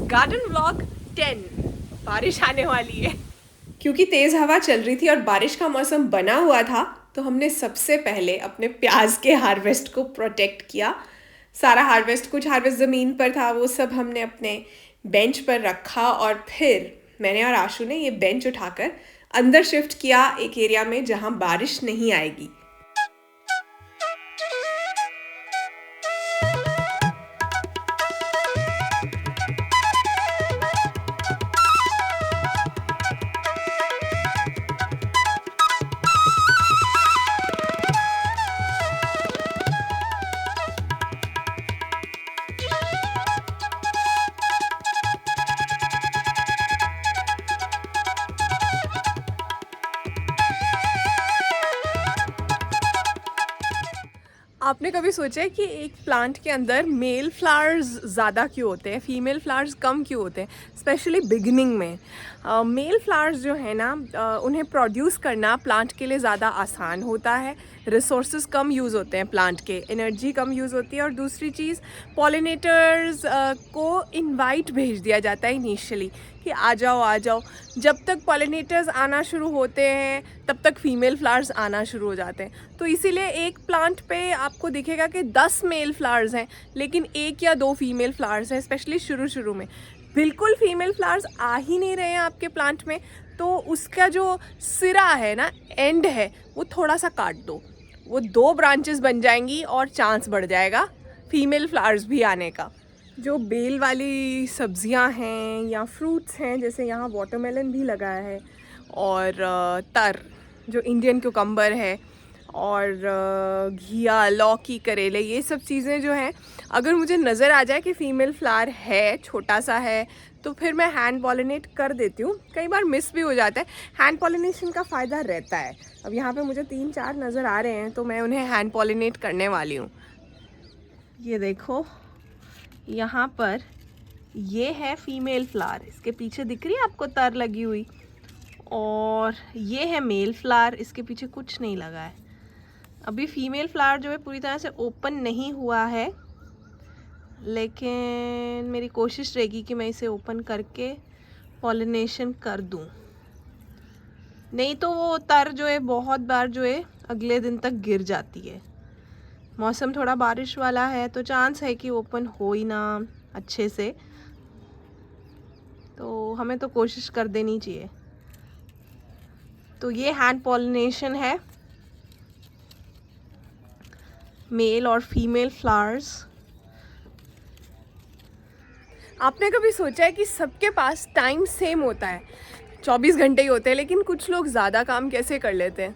Garden vlog 10 बारिश आने वाली है। क्योंकि तेज़ हवा चल रही थी और बारिश का मौसम बना हुआ था, तो हमने सबसे पहले अपने प्याज के हार्वेस्ट को प्रोटेक्ट किया। सारा हार्वेस्ट, कुछ हार्वेस्ट ज़मीन पर था, वो सब हमने अपने बेंच पर रखा और फिर मैंने और आशु ने ये बेंच उठाकर अंदर शिफ्ट किया एक एरिया में जहाँ बारिश नहीं आएगी। आपने कभी सोचा है कि एक प्लांट के अंदर मेल फ्लावर्स ज़्यादा क्यों होते हैं, फीमेल फ्लावर्स कम क्यों होते हैं? स्पेशली बिगिनिंग में मेल फ्लावर्स जो है ना, उन्हें प्रोड्यूस करना प्लांट के लिए ज़्यादा आसान होता है। रिसोर्सेज कम यूज़ होते हैं प्लांट के, एनर्जी कम यूज़ होती है। और दूसरी चीज़, पॉलिनेटर्स को इनवाइट भेज दिया जाता है इनिशियली कि आ जाओ आ जाओ। जब तक पॉलिनेटर्स आना शुरू होते हैं तब तक फीमेल फ्लावर्स आना शुरू हो जाते हैं। तो इसीलिए एक प्लांट पे आपको दिखेगा कि 10 मेल फ्लावर्स हैं लेकिन 1 या 2 फीमेल फ्लावर्स हैं, स्पेशली शुरू में। बिल्कुल फीमेल फ्लावर्स आ ही नहीं रहे हैं आपके प्लांट में, तो उसका जो सिरा है ना, एंड है, वो थोड़ा सा काट दो। वो 2 ब्रांचेस बन जाएंगी और चांस बढ़ जाएगा फीमेल फ्लावर्स भी आने का। जो बेल वाली सब्जियां हैं या फ्रूट्स हैं, जैसे यहाँ वाटरमेलन भी लगा है, और तर जो इंडियन क्यूकम्बर है, और घिया, लौकी, करेले, ये सब चीज़ें जो हैं, अगर मुझे नज़र आ जाए कि फ़ीमेल फ्लावर है, छोटा सा है, तो फिर मैं हैंड पॉलिनेट कर देती हूँ। कई बार मिस भी हो जाता है। हैंड पॉलिनेशन का फ़ायदा रहता है। अब यहाँ पे मुझे 3-4 नज़र आ रहे हैं, तो मैं उन्हें हैंड पॉलिनेट करने वाली हूँ। ये देखो, यहाँ पर ये है फीमेल फ्लावर, इसके पीछे दिख रही है आपको तर लगी हुई, और ये है मेल फ्लावर, इसके पीछे कुछ नहीं लगा है। अभी फीमेल फ्लावर जो है पूरी तरह से ओपन नहीं हुआ है, लेकिन मेरी कोशिश रहेगी कि मैं इसे ओपन करके पॉलिनेशन कर दूं। नहीं तो वो तर जो है बहुत बार जो है अगले दिन तक गिर जाती है। मौसम थोड़ा बारिश वाला है तो चांस है कि ओपन हो ही ना अच्छे से, तो हमें तो कोशिश कर देनी चाहिए। तो ये हैंड पॉलिनेशन है मेल और फीमेल फ्लावर्स। आपने कभी सोचा है कि सबके पास टाइम सेम होता है, 24 घंटे ही होते हैं, लेकिन कुछ लोग ज़्यादा काम कैसे कर लेते हैं?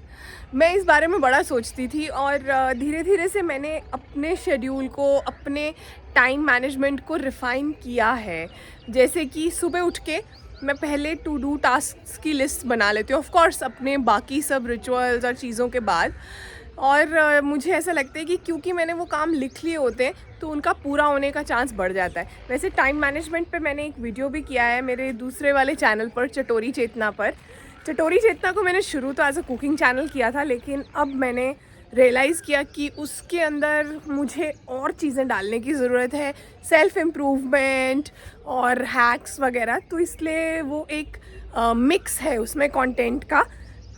मैं इस बारे में बड़ा सोचती थी, और धीरे धीरे से मैंने अपने शेड्यूल को, अपने टाइम मैनेजमेंट को रिफ़ाइन किया है। जैसे कि सुबह उठ के मैं पहले टू डू टास्क की लिस्ट बना लेती हूँ, ऑफ कोर्स अपने बाकी सब रिचुअल्स और चीज़ों के बाद। और मुझे ऐसा लगता है कि क्योंकि मैंने वो काम लिख लिए होते हैं तो उनका पूरा होने का चांस बढ़ जाता है। वैसे टाइम मैनेजमेंट पे मैंने एक वीडियो भी किया है मेरे दूसरे वाले चैनल पर, चटोरी चेतना पर। चटोरी चेतना को मैंने शुरू तो एज अ कुकिंग चैनल किया था, लेकिन अब मैंने रियलाइज़ किया कि उसके अंदर मुझे और चीज़ें डालने की ज़रूरत है, सेल्फ़ इम्प्रूवमेंट और हैक्स वगैरह। तो इसलिए वो एक मिक्स है उसमें कंटेंट का।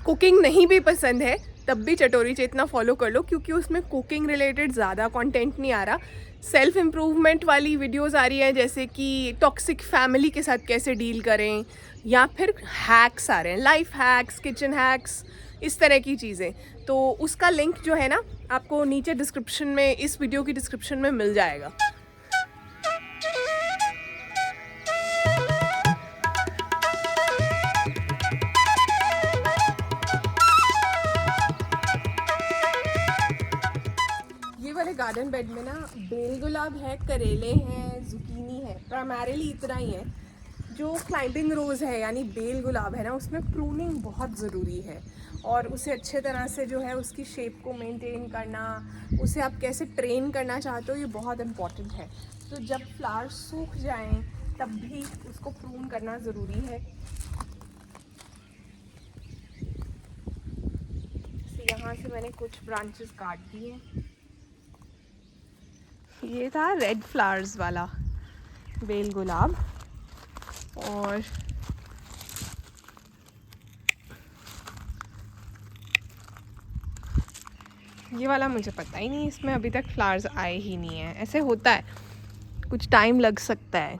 कुकिंग नहीं भी पसंद है तब भी चटोरी चेतना फॉलो कर लो, क्योंकि उसमें कुकिंग रिलेटेड ज़्यादा कंटेंट नहीं आ रहा। सेल्फ़ इम्प्रूवमेंट वाली वीडियोस आ रही हैं, जैसे कि टॉक्सिक फैमिली के साथ कैसे डील करें, या फिर हैक्स आ रहे हैं, लाइफ हैक्स, किचन हैक्स, इस तरह की चीज़ें। तो उसका लिंक जो है ना, आपको नीचे डिस्क्रिप्शन में, इस वीडियो की डिस्क्रिप्शन में मिल जाएगा। ये वाले गार्डन बेड में ना बेल गुलाब है, करेले हैं, जुकीनी है, प्राइमरीली इतना ही है। जो क्लाइंबिंग रोज़ है यानी बेल गुलाब है ना, उसमें प्रूनिंग बहुत ज़रूरी है, और उसे अच्छे तरह से जो है उसकी शेप को मेंटेन करना, उसे आप कैसे ट्रेन करना चाहते हो, ये बहुत इम्पॉर्टेंट है। तो जब फ्लावर सूख जाएं तब भी उसको प्रून करना ज़रूरी है। यहाँ से मैंने कुछ ब्रांचेस काट दिए। ये था रेड फ्लावर्स वाला बेल गुलाब, और ये वाला मुझे पता ही नहीं, इसमें अभी तक फ्लावर्स आए ही नहीं है। ऐसे होता है, कुछ टाइम लग सकता है,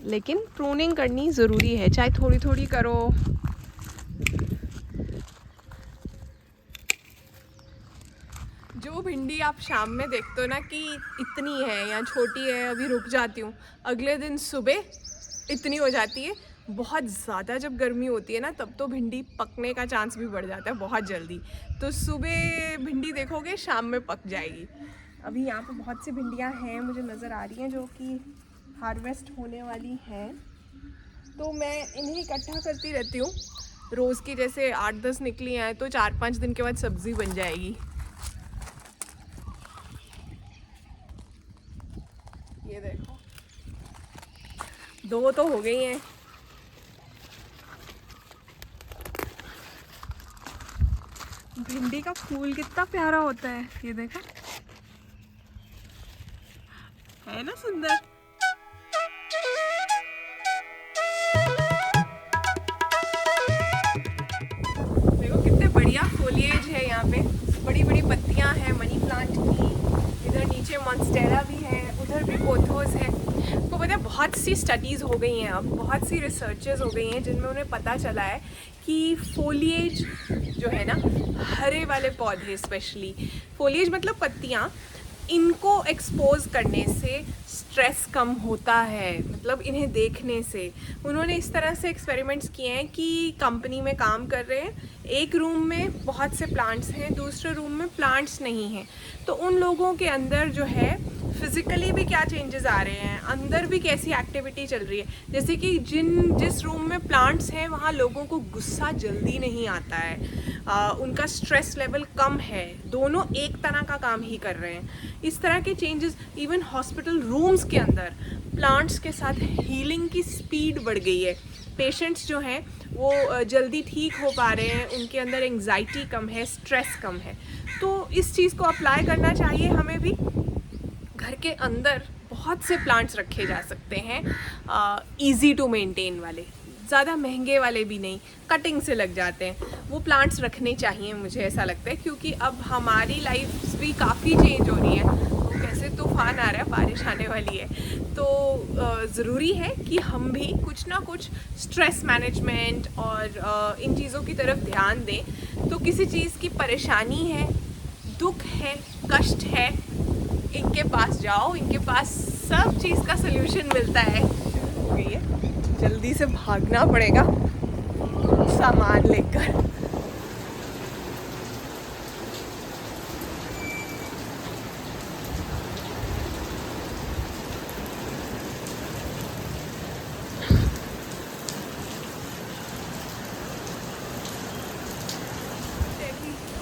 लेकिन प्रूनिंग करनी ज़रूरी है, चाहे थोड़ी थोड़ी करो। जो भिंडी आप शाम में देखते हो ना कि इतनी है या छोटी है, अभी रुक जाती हूँ, अगले दिन सुबह इतनी हो जाती है। बहुत ज़्यादा जब गर्मी होती है ना, तब तो भिंडी पकने का चांस भी बढ़ जाता है बहुत जल्दी। तो सुबह भिंडी देखोगे, शाम में पक जाएगी। अभी यहाँ पे बहुत सी भिंडियाँ हैं मुझे नज़र आ रही हैं जो कि हार्वेस्ट होने वाली हैं, तो मैं इन्हें इकट्ठा करती रहती हूँ रोज़ की। जैसे 8-10 निकली हैं तो 4-5 दिन के बाद सब्ज़ी बन जाएगी। ये देखो, 2 तो हो गई हैं। भिंडी का फूल कितना प्यारा होता है, ये देखो, है ना सुंदर। देखो कितने बढ़िया फोलिएज है यहाँ पे, बड़ी बड़ी पत्तियाँ हैं मनी प्लांट की। इधर नीचे मॉन्स्टेरा भी है, उधर भी पोथोस है। आपको पता है बहुत सी स्टडीज़ हो गई हैं, अब बहुत सी रिसर्चेस हो गई हैं जिनमें उन्हें पता चला है कि फोलिएज जो है ना, हरे वाले पौधे स्पेशली, फोलिएज मतलब पत्तियाँ, इनको एक्सपोज करने से स्ट्रेस कम होता है। मतलब इन्हें देखने से उन्होंने इस तरह से एक्सपेरिमेंट्स किए हैं कि कंपनी में काम कर रहे हैं, एक रूम में बहुत से प्लांट्स हैं, दूसरे रूम में प्लांट्स नहीं हैं, तो उन लोगों के अंदर जो है फिज़िकली भी क्या चेंजेस आ रहे हैं, अंदर भी कैसी एक्टिविटी चल रही है। जैसे कि जिस रूम में प्लांट्स हैं वहाँ लोगों को गुस्सा जल्दी नहीं आता है, उनका स्ट्रेस लेवल कम है, दोनों एक तरह का काम ही कर रहे हैं। इस तरह के चेंजेस इवन हॉस्पिटल रूम्स के अंदर प्लांट्स के साथ हीलिंग की स्पीड बढ़ गई है। पेशेंट्स जो हैं वो जल्दी ठीक हो पा रहे हैं, उनके अंदर एंग्जाइटी कम है, स्ट्रेस कम है। तो इस चीज़ को अप्लाई करना चाहिए हमें भी। घर के अंदर बहुत से प्लांट्स रखे जा सकते हैं, इजी टू मेंटेन वाले, ज़्यादा महंगे वाले भी नहीं, कटिंग से लग जाते हैं, वो प्लांट्स रखने चाहिए, मुझे ऐसा लगता है। क्योंकि अब हमारी लाइफ भी काफ़ी चेंज हो रही है, तो कैसे तूफान आ रहा है, बारिश आने वाली है, तो ज़रूरी है कि हम भी कुछ ना कुछ स्ट्रेस मैनेजमेंट और इन चीज़ों की तरफ ध्यान दें। तो किसी चीज़ की परेशानी है, दुख है, कष्ट है, इनके पास जाओ, इनके पास सब चीज़ का सल्यूशन मिलता है। हो गई है, जल्दी से भागना पड़ेगा सामान लेकर।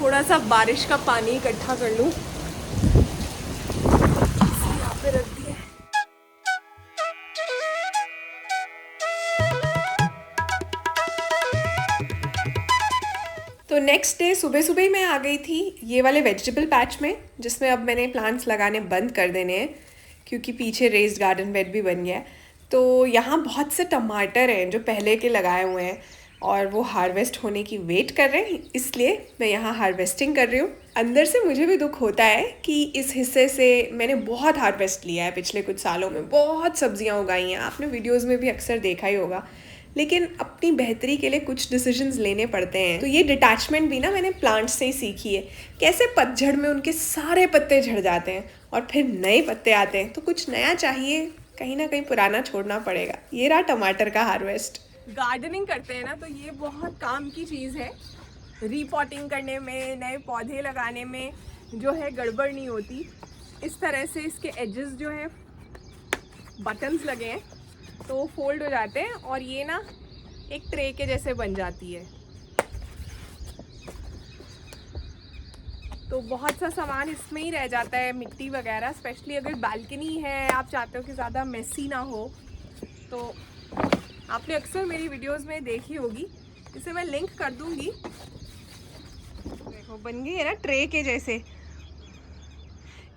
थोड़ा सा बारिश का पानी इकट्ठा कर लूँ, यहाँ पे रख दिया। तो नेक्स्ट डे सुबह सुबह ही मैं आ गई थी ये वाले वेजिटेबल पैच में, जिसमें अब मैंने प्लांट्स लगाने बंद कर देने हैं क्योंकि पीछे रेस्ड गार्डन बेड भी बन गया है। तो यहाँ बहुत से टमाटर हैं जो पहले के लगाए हुए हैं और वो हार्वेस्ट होने की वेट कर रहे हैं, इसलिए मैं यहाँ हार्वेस्टिंग कर रही हूँ। अंदर से मुझे भी दुख होता है कि इस हिस्से से मैंने बहुत हार्वेस्ट लिया है पिछले कुछ सालों में, बहुत सब्जियाँ उगाई हैं, आपने वीडियोज़ में भी अक्सर देखा ही होगा, लेकिन अपनी बेहतरी के लिए कुछ डिसीजंस लेने पड़ते हैं। तो ये डिटैचमेंट भी ना मैंने प्लांट्स से ही सीखी है, कैसे पतझड़ में उनके सारे पत्ते झड़ जाते हैं और फिर नए पत्ते आते हैं। तो कुछ नया चाहिए, कहीं ना कहीं पुराना छोड़ना पड़ेगा। ये रहा टमाटर का हार्वेस्ट। गार्डनिंग करते हैं ना, तो ये बहुत काम की चीज़ है। रीपॉटिंग करने में, नए पौधे लगाने में जो है गड़बड़ नहीं होती। इस तरह से इसके एजेस जो है बटन्स लगे हैं तो वो फोल्ड हो जाते हैं और ये ना एक ट्रे के जैसे बन जाती है। तो बहुत सा सामान इसमें ही रह जाता है, मिट्टी वगैरह, स्पेशली अगर बालकनी है, आप चाहते हो कि ज़्यादा मेसी ना हो। तो आपने अक्सर मेरी वीडियोस में देखी होगी, इसे मैं लिंक कर दूंगी। देखो बन गई है ना ट्रे के जैसे।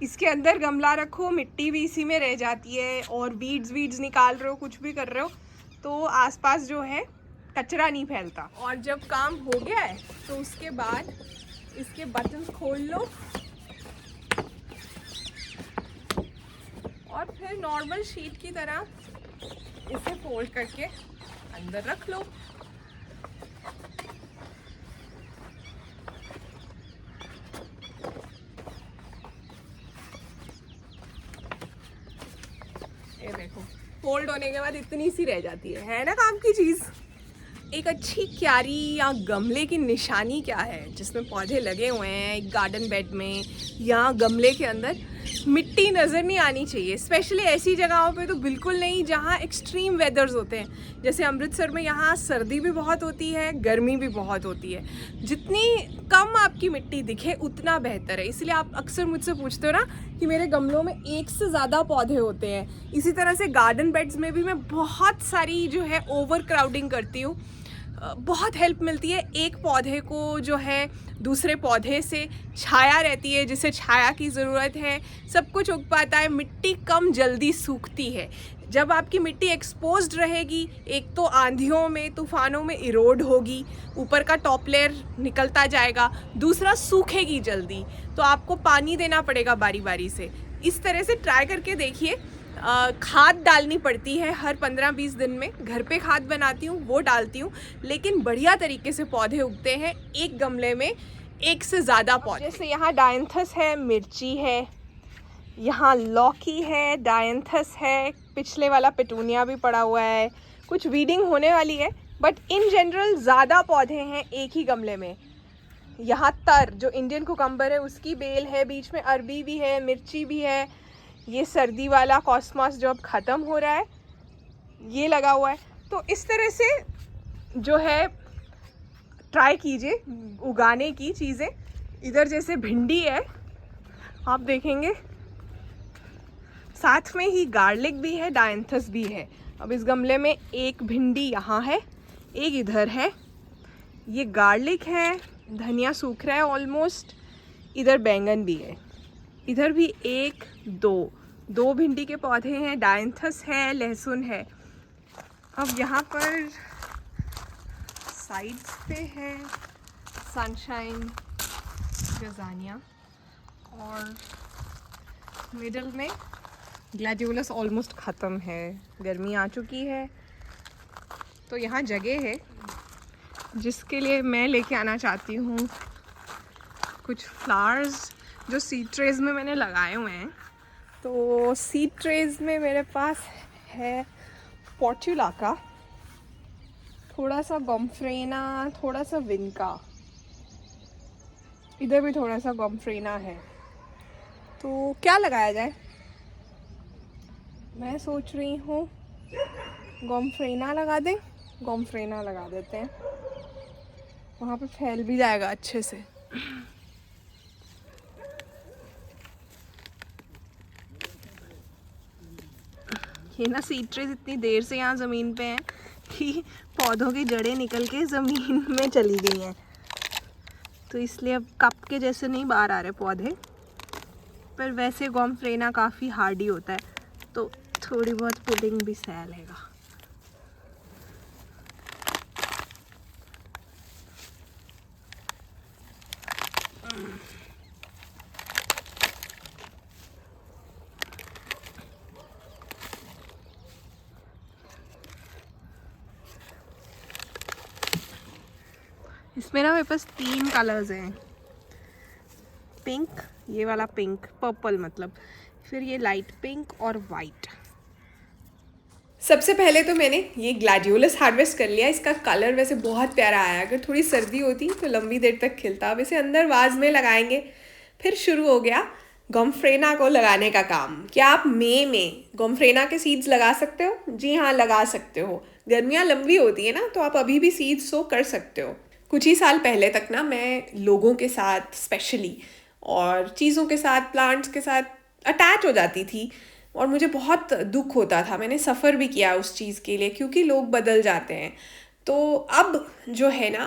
इसके अंदर गमला रखो, मिट्टी भी इसी में रह जाती है, और वीड्स निकाल रहे हो, कुछ भी कर रहे हो तो आसपास जो है कचरा नहीं फैलता। और जब काम हो गया है तो उसके बाद इसके बटन खोल लो और फिर नॉर्मल शीट की तरह इसे फोल्ड करके अंदर रख लो। ये देखो, फोल्ड होने के बाद इतनी सी रह जाती है ना काम की चीज़। एक अच्छी क्यारी या गमले की निशानी क्या है जिसमें पौधे लगे हुए हैं एक गार्डन बेड में या गमले के अंदर? मिट्टी नज़र नहीं आनी चाहिए, स्पेशली ऐसी जगहों पे तो बिल्कुल नहीं जहाँ एक्सट्रीम वेदर्स होते हैं। जैसे अमृतसर में यहाँ सर्दी भी बहुत होती है, गर्मी भी बहुत होती है। जितनी कम आपकी मिट्टी दिखे उतना बेहतर है। इसलिए आप अक्सर मुझसे पूछते हो ना कि मेरे गमलों में एक से ज़्यादा पौधे होते हैं। इसी तरह से गार्डन बेड्स में भी मैं बहुत सारी जो है ओवर क्राउडिंग करती हूँ। बहुत हेल्प मिलती है एक पौधे को जो है दूसरे पौधे से, छाया रहती है जिसे छाया की ज़रूरत है, सब कुछ उग पाता है, मिट्टी कम जल्दी सूखती है। जब आपकी मिट्टी एक्सपोज्ड रहेगी, एक तो आंधियों में तूफानों में इरोड होगी, ऊपर का टॉप लेयर निकलता जाएगा, दूसरा सूखेगी जल्दी, तो आपको पानी देना पड़ेगा बारी बारी से। इस तरह से ट्राई करके देखिए। खाद डालनी पड़ती है हर 15-20 दिन में, घर पे खाद बनाती हूँ वो डालती हूँ, लेकिन बढ़िया तरीके से पौधे उगते हैं एक गमले में एक से ज़्यादा पौधे। जैसे यहाँ डायंथस है, मिर्ची है, यहाँ लौकी है, डायंथस है, पिछले वाला पेटूनिया भी पड़ा हुआ है, कुछ वीडिंग होने वाली है, बट इन जनरल ज़्यादा पौधे हैं एक ही गमले में। यहाँ तर जो इंडियन कुकम्बर है उसकी बेल है, बीच में अरबी भी है, मिर्ची भी है, ये सर्दी वाला कॉस्मॉस जो अब ख़त्म हो रहा है ये लगा हुआ है। तो इस तरह से जो है ट्राई कीजिए उगाने की चीज़ें। इधर जैसे भिंडी है, आप देखेंगे साथ में ही गार्लिक भी है, डायंथस भी है। अब इस गमले में एक भिंडी यहाँ है, एक इधर है, ये गार्लिक है, धनिया सूख रहा है ऑलमोस्ट, इधर बैंगन भी है, इधर भी एक दो भिंडी के पौधे हैं, डायंथस है, लहसुन है। अब यहाँ पर साइड्स पे है सनशाइन, गजानिया, और मिडल में ग्लैडियोलस ऑलमोस्ट ख़त्म है, गर्मी आ चुकी है। तो यहाँ जगह है जिसके लिए मैं लेके आना चाहती हूँ कुछ फ्लावर्स जो सीड ट्रेज में मैंने लगाए हुए हैं। तो सीड ट्रेज में मेरे पास है पोर्चुलाका, थोड़ा सा गॉम्फ्रेना, थोड़ा सा विनका, इधर भी थोड़ा सा गॉम्फ्रेना है। तो क्या लगाया जाए? मैं सोच रही हूँ गॉम्फ्रेना लगा दें, गॉम्फ्रेना लगा देते हैं, वहाँ पे फैल भी जाएगा अच्छे से। ये ना सीड ट्रेज इतनी देर से यहाँ ज़मीन पे हैं कि पौधों की जड़ें निकल के ज़मीन में चली गई हैं, तो इसलिए अब कप के जैसे नहीं बाहर आ रहे पौधे। पर वैसे गॉम्फ्रेना काफ़ी हार्डी होता है, तो थोड़ी बहुत पुडिंग भी सह लेगा। इसमें ना मेरे पास 3 कलर्स हैं, पिंक, ये वाला पिंक, पर्पल मतलब, फिर ये लाइट पिंक और वाइट। सबसे पहले तो मैंने ये ग्लैडियोलस हार्वेस्ट कर लिया। इसका कलर वैसे बहुत प्यारा आया, अगर थोड़ी सर्दी होती तो लंबी देर तक खिलता। अब इसे अंदर वाज में लगाएंगे। फिर शुरू हो गया गॉम्फ्रेना को लगाने का काम। क्या आप मई में गॉम्फ्रेना के सीड्स लगा सकते हो? जी हाँ, लगा सकते हो। गर्मियाँ लंबी होती है ना, तो आप अभी भी सीड्स सो कर सकते हो। कुछ ही साल पहले तक ना मैं लोगों के साथ स्पेशली और चीज़ों के साथ, प्लांट्स के साथ अटैच हो जाती थी और मुझे बहुत दुख होता था। मैंने सफ़र भी किया उस चीज़ के लिए, क्योंकि लोग बदल जाते हैं। तो अब जो है ना,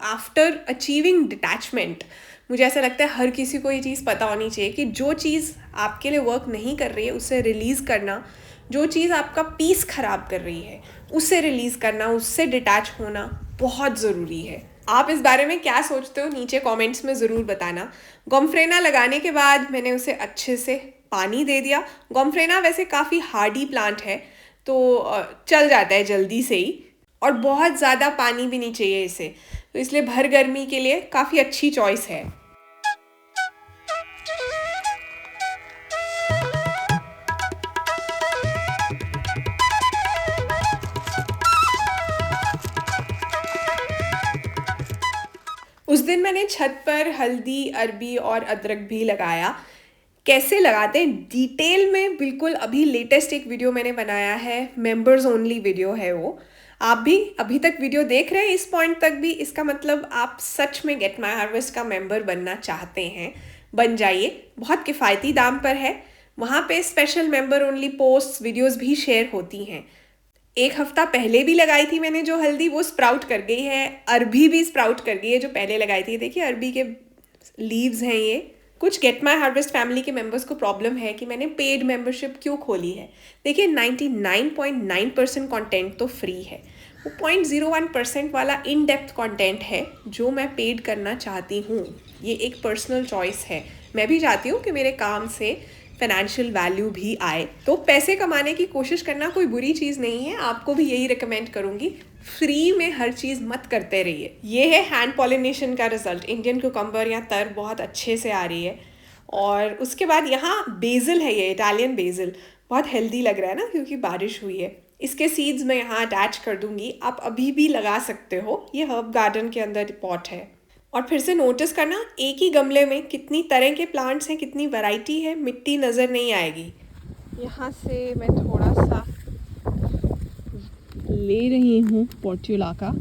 आफ्टर अचीविंग डिटैचमेंट, मुझे ऐसा लगता है हर किसी को ये चीज़ पता होनी चाहिए कि जो चीज़ आपके लिए वर्क नहीं कर रही है उसे रिलीज़ करना जो चीज़ आपका पीस ख़राब कर रही है उसे रिलीज़ करना, उससे डिटैच होना बहुत ज़रूरी है। आप इस बारे में क्या सोचते हो नीचे कमेंट्स में ज़रूर बताना। गोम्फ्रेना लगाने के बाद मैंने उसे अच्छे से पानी दे दिया। गोम्फ्रेना वैसे काफ़ी हार्डी प्लांट है तो चल जाता है जल्दी से ही, और बहुत ज़्यादा पानी भी नहीं चाहिए इसे, तो इसलिए भर गर्मी के लिए काफ़ी अच्छी चॉइस है। उस दिन मैंने छत पर हल्दी, अरबी और अदरक भी लगाया। कैसे लगाते हैं डिटेल में बिल्कुल अभी लेटेस्ट एक वीडियो मैंने बनाया है, मेंबर्स ओनली वीडियो है वो। आप भी अभी तक वीडियो देख रहे हैं इस पॉइंट तक भी, इसका मतलब आप सच में गेट माई हार्वेस्ट का मेंबर बनना चाहते हैं। बन जाइए, बहुत किफ़ायती दाम पर है। वहाँ पे special member only post videos भी शेयर होती हैं। एक हफ्ता पहले भी लगाई थी मैंने जो हल्दी, वो स्प्राउट कर गई है। अरबी भी स्प्राउट कर गई है जो पहले लगाई थी। देखिए अरबी के लीव्स हैं ये। कुछ गेट माई हार्वेस्ट फैमिली के मेंबर्स को प्रॉब्लम है कि मैंने पेड मेंबरशिप क्यों खोली है। देखिए 99.9% कंटेंट तो फ्री है, वो 0.01% वाला इन डेप्थ कंटेंट है जो मैं पेड करना चाहती हूँ। ये एक पर्सनल चॉइस है। मैं भी चाहती हूँ कि मेरे काम से फाइनेंशियल वैल्यू भी आए, तो पैसे कमाने की कोशिश करना कोई बुरी चीज़ नहीं है। आपको भी यही रिकमेंड करूँगी, फ्री में हर चीज़ मत करते रहिए। ये है हैंड पॉलिनेशन का रिजल्ट। इंडियन क्यूकम्बर या तर बहुत अच्छे से आ रही है। और उसके बाद यहाँ बेसिल है, ये इटालियन बेसिल बहुत हेल्दी लग रहा है ना, क्योंकि बारिश हुई है। इसके सीड्स मैं यहाँ अटैच कर दूँगी, आप अभी भी लगा सकते हो। ये हर्ब गार्डन के अंदर पॉट है। और फिर से नोटिस करना, एक ही गमले में कितनी तरह के प्लांट्स हैं, कितनी वैरायटी है, मिट्टी नज़र नहीं आएगी। यहाँ से मैं थोड़ा सा ले रही हूँ पोर्चुला का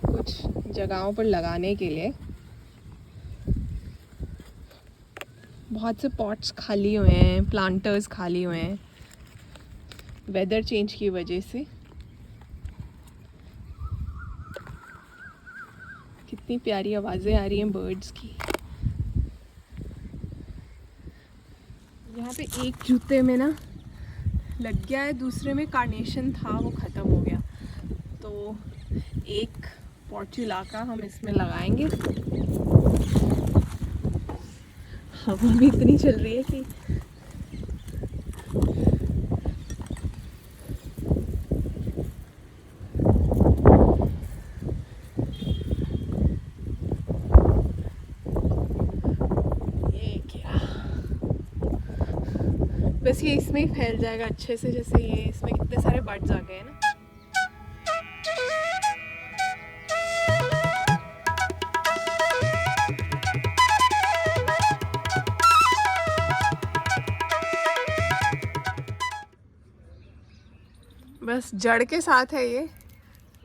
कुछ जगहों पर लगाने के लिए। बहुत से पॉट्स खाली हुए हैं, प्लांटर्स खाली हुए हैं वेदर चेंज की वजह से। कितनी प्यारी आवाज़ें आ रही हैं बर्ड्स की। यहाँ पे एक जूते में ना लग गया है, दूसरे में कार्नेशन था वो ख़त्म हो गया, तो एक पोर्चुला का हम इसमें लगाएंगे। हवा भी इतनी चल रही है कि बस ये इसमें ही फैल जाएगा अच्छे से। जैसे ये इसमें कितने सारे बर्ड्स आ गए हैं ना। बस जड़ के साथ है ये,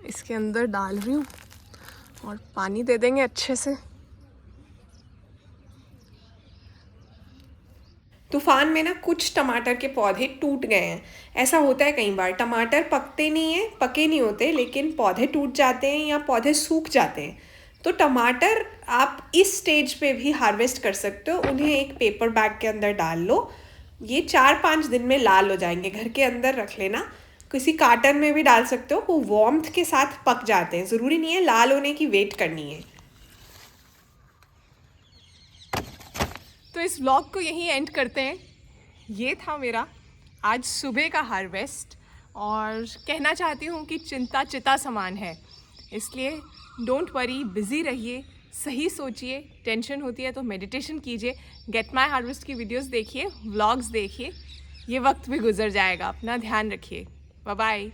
इसके अंदर डाल रही हूँ और पानी दे देंगे अच्छे से। तूफान में ना कुछ टमाटर के पौधे टूट गए हैं। ऐसा होता है कई बार, टमाटर पकते नहीं हैं, पके नहीं होते, लेकिन पौधे टूट जाते हैं या पौधे सूख जाते हैं। तो टमाटर आप इस स्टेज पे भी हार्वेस्ट कर सकते हो। उन्हें एक पेपर बैग के अंदर डाल लो, ये 4-5 दिन में लाल हो जाएंगे। घर के अंदर रख लेना, किसी कार्टन में भी डाल सकते हो, वो वार्मथ के साथ पक जाते हैं। ज़रूरी नहीं है लाल होने की वेट करनी है। तो इस व्लॉग को यहीं एंड करते हैं। ये था मेरा आज सुबह का हार्वेस्ट, और कहना चाहती हूँ कि चिंता चिता समान है, इसलिए डोंट वरी, बिज़ी रहिए, सही सोचिए। टेंशन होती है तो मेडिटेशन कीजिए, गेट माई हार्वेस्ट की वीडियोस देखिए, व्लॉग्स देखिए। ये वक्त भी गुजर जाएगा। अपना ध्यान रखिए। Bye bye.